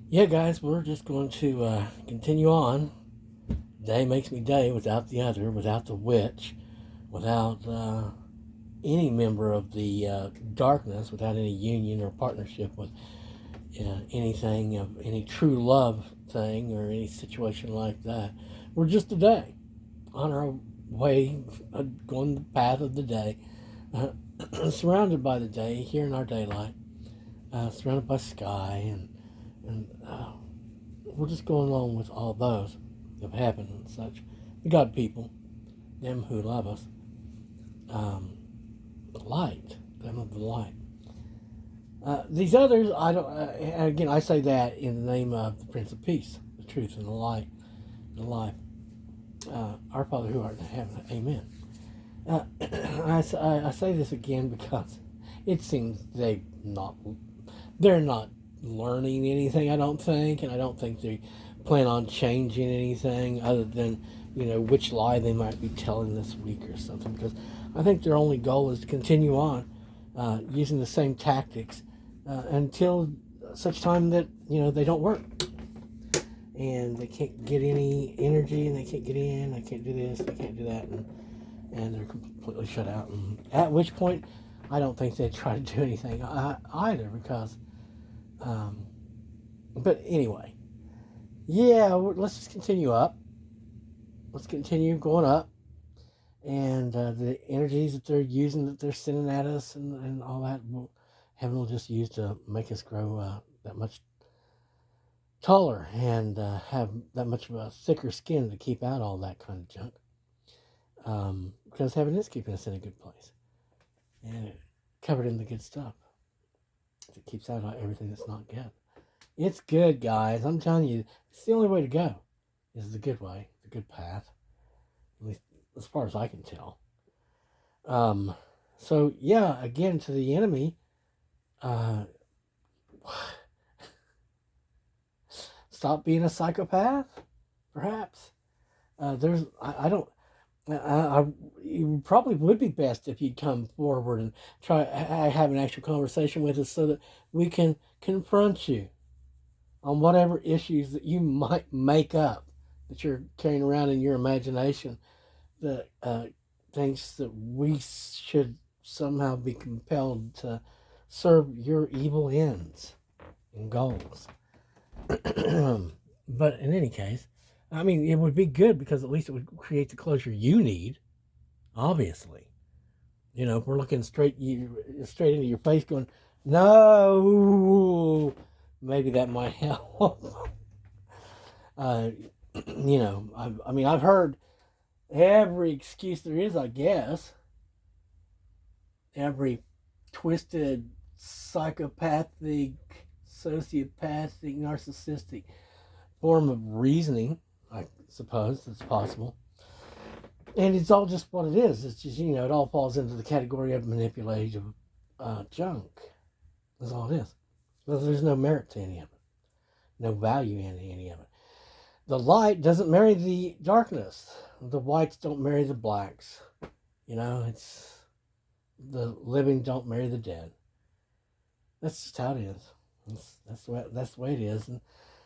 Yeah, guys, we're just going to continue on. Day makes me day without the other, without the witch, without any member of the darkness, without any union or partnership with anything of any true love thing or any situation like that. We're just a day on our way, going the path of the day, surrounded by the day, here in our daylight, surrounded by sky, and we're just going along with all those that have happened and such. The God people, them who love us, um, light, them of the light. These others, I don't. Again, I say that in the name of the Prince of Peace, the truth and the light, the life. Our Father who art in heaven, Amen. I say this again because it seems they're not learning anything. I don't think, and I don't think they plan on changing anything other than which lie they might be telling this week or something. Because I think their only goal is to continue on using the same tactics until such time that they don't work and they can't get any energy and they can't get in. They can't do this. They can't do that, and they're completely shut out. And at which point, I don't think they try to do anything either because. But anyway, yeah, let's just continue up. Let's continue going up. And the energies that they're using, that they're sending at us, and all that, heaven will just use to make us grow that much taller and have that much of a thicker skin to keep out all that kind of junk. Because heaven is keeping us in a good place and covered in the good stuff. It keeps out everything that's not good. It's good, guys. I'm telling you, it's the only way to go. Is the good way, the good path. At least as far as I can tell. Um, so yeah, again to the enemy. Uh, Stop being a psychopath, perhaps. I don't. It probably would be best if you'd come forward and try have an actual conversation with us so that we can confront you on whatever issues that you might make up that you're carrying around in your imagination that thinks that we should somehow be compelled to serve your evil ends and goals. But in any case, I mean, it would be good because at least it would create the closure you need. Obviously, if we're looking straight into your face, going, "No," maybe that might help. uh, I mean, I've heard every excuse there is, I guess. Every twisted, psychopathic, sociopathic, narcissistic form of reasoning, I suppose it's possible. And it's all just what it is. It's just, it all falls into the category of manipulative junk. That's all it is. Because there's no merit to any of it, no value in any of it. The light doesn't marry the darkness. The whites don't marry the blacks. It's the living don't marry the dead. That's just how it is. That's the way it is. And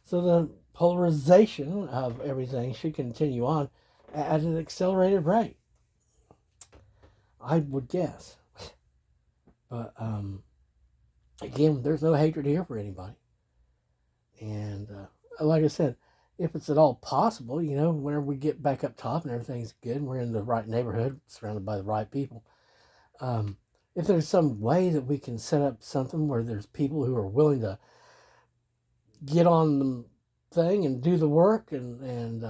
so the polarization of everything should continue on at an accelerated rate. I would guess. But again, there's no hatred here for anybody. And like I said, if it's at all possible, whenever we get back up top and everything's good and we're in the right neighborhood, surrounded by the right people, if there's some way that we can set up something where there's people who are willing to get on the thing and do the work and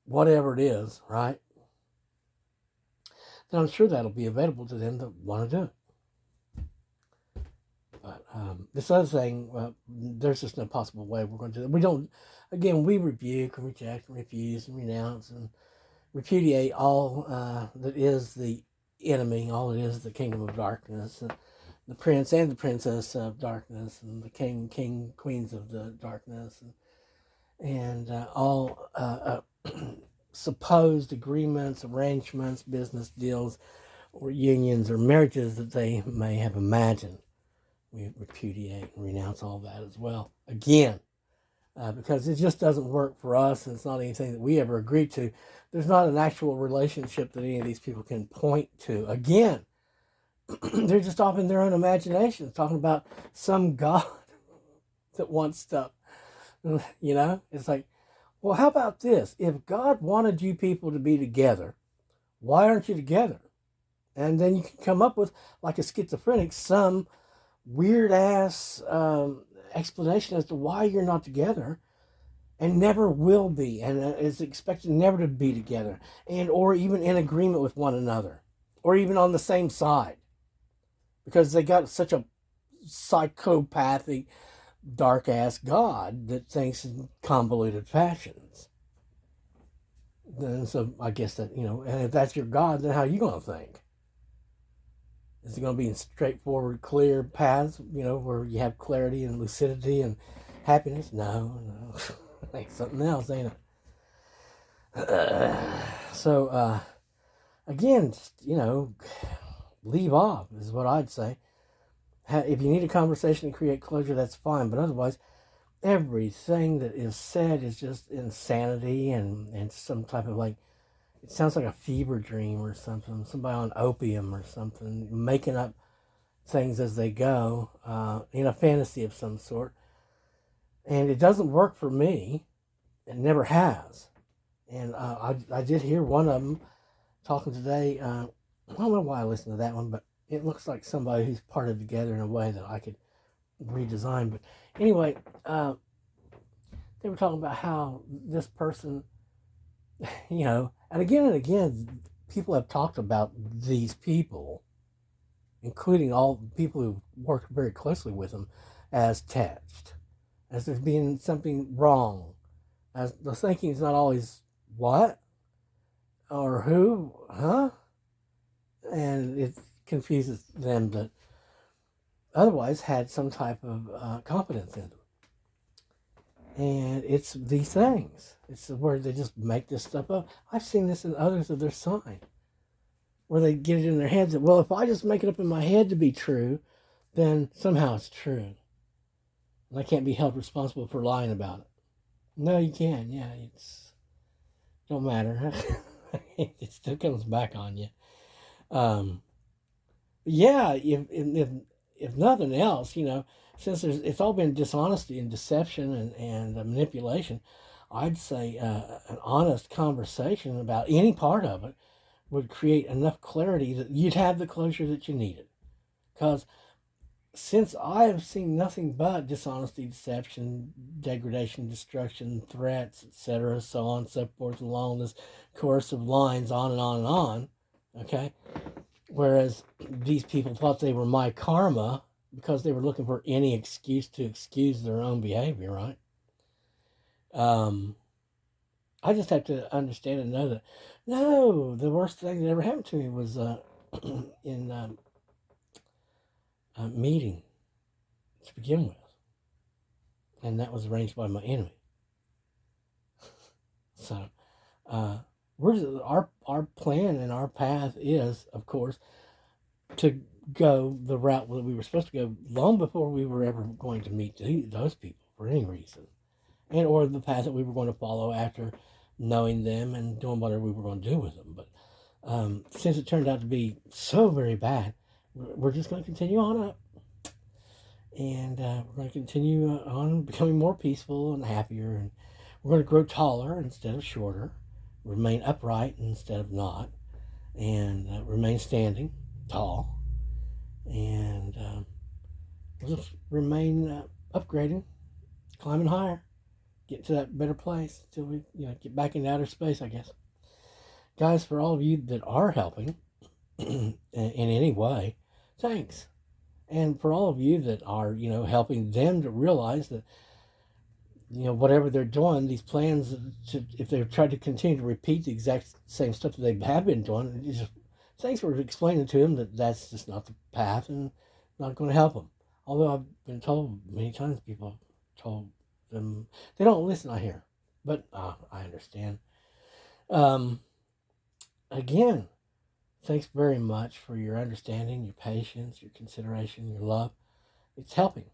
whatever it is, right? Then I'm sure that'll be available to them that want to do it. But this other thing, there's just no possible way we're going to do it. We don't, again, we rebuke and reject and refuse and renounce and repudiate all that is the enemy, all it is the kingdom of darkness, the prince and the princess of darkness, and the king, queens of the darkness, and all supposed agreements, arrangements, business deals, or unions or marriages that they may have imagined we repudiate and renounce all that as well. Again, because it just doesn't work for us, and it's not anything that we ever agreed to. There's not an actual relationship that any of these people can point to. Again, they're just off in their own imagination, talking about some God that wants stuff. You know, it's like, well, how about this? If God wanted you people to be together, why aren't you together? And then you can come up with, like a schizophrenic, some weird ass explanation as to why you're not together and never will be, and is expected never to be together, and or even in agreement with one another, or even on the same side, because they got such a psychopathic, dark ass God that thinks in convoluted fashions. Then so I guess that, you know, and if that's your God, then how are you gonna think? Is it going to be in straightforward, clear paths, you know, where you have clarity and lucidity and happiness? No. Like something else, ain't it? Again, just, you know, leave off is what I'd say. If you need a conversation to create closure, that's fine. But otherwise, everything that is said is just insanity and some type of, like, it sounds like a fever dream or something, somebody on opium or something, making up things as they go in a fantasy of some sort. And it doesn't work for me. It never has. And I did hear one of them talking today. I don't know why I listened to that one, but it looks like somebody who's parted together in a way that I could redesign. But anyway, they were talking about how this person, you know, and again, people have talked about these people, including all the people who worked very closely with them, as touched, as there's being something wrong, as the thinking is not always what or who, huh? And it confuses them that otherwise had some type of competence in them. And it's these things. It's where they just make this stuff up. I've seen this in others of their sign, where they get it in their heads that, well, if I just make it up in my head to be true, then somehow it's true. And I can't be held responsible for lying about it. No, you can. Yeah, it's don't matter. It still comes back on you. Yeah, if nothing else, you know, since it's all been dishonesty and deception and manipulation, I'd say an honest conversation about any part of it would create enough clarity that you'd have the closure that you needed. Because since I have seen nothing but dishonesty, deception, degradation, destruction, threats, etc., so on and so forth, along this course of lines, on and on and on, okay? Whereas these people thought they were my karma because they were looking for any excuse to excuse their own behavior, right? I just have to understand and know that, no, the worst thing that ever happened to me was in a meeting to begin with. And that was arranged by my enemy. So, our plan and our path is, of course, to go the route that we were supposed to go long before we were ever going to meet those people for any reason, and or the path that we were going to follow after knowing them and doing whatever we were going to do with them. But since it turned out to be so very bad, we're just going to continue on up, and we're going to continue on becoming more peaceful and happier, and we're going to grow taller instead of shorter, remain upright instead of not, and remain standing tall, and we'll just remain upgrading, climbing higher, get to that better place till we, you know, get back into outer space, I guess. Guys, for all of you that are helping in any way, thanks. And for all of you that are, you know, helping them to realize that, you know, whatever they're doing, these plans, if they've tried to continue to repeat the exact same stuff that they have been doing, just thanks for explaining to them that that's just not the path and not going to help them. Although I've been told many times, people have told them, they don't listen, I hear. But I understand. Again, thanks very much for your understanding, your patience, your consideration, your love. it's helping.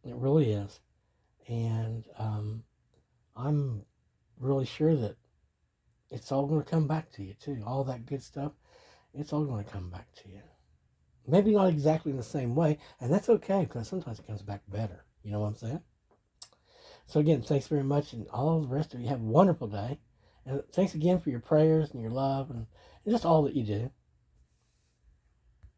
It really is. And I'm really sure that it's all going to come back to you, too. All that good stuff, it's all going to come back to you. Maybe not exactly in the same way, and that's okay because sometimes it comes back better. You know what I'm saying? So, again, thanks very much, and all the rest of you have a wonderful day. And thanks again for your prayers and your love and just all that you do.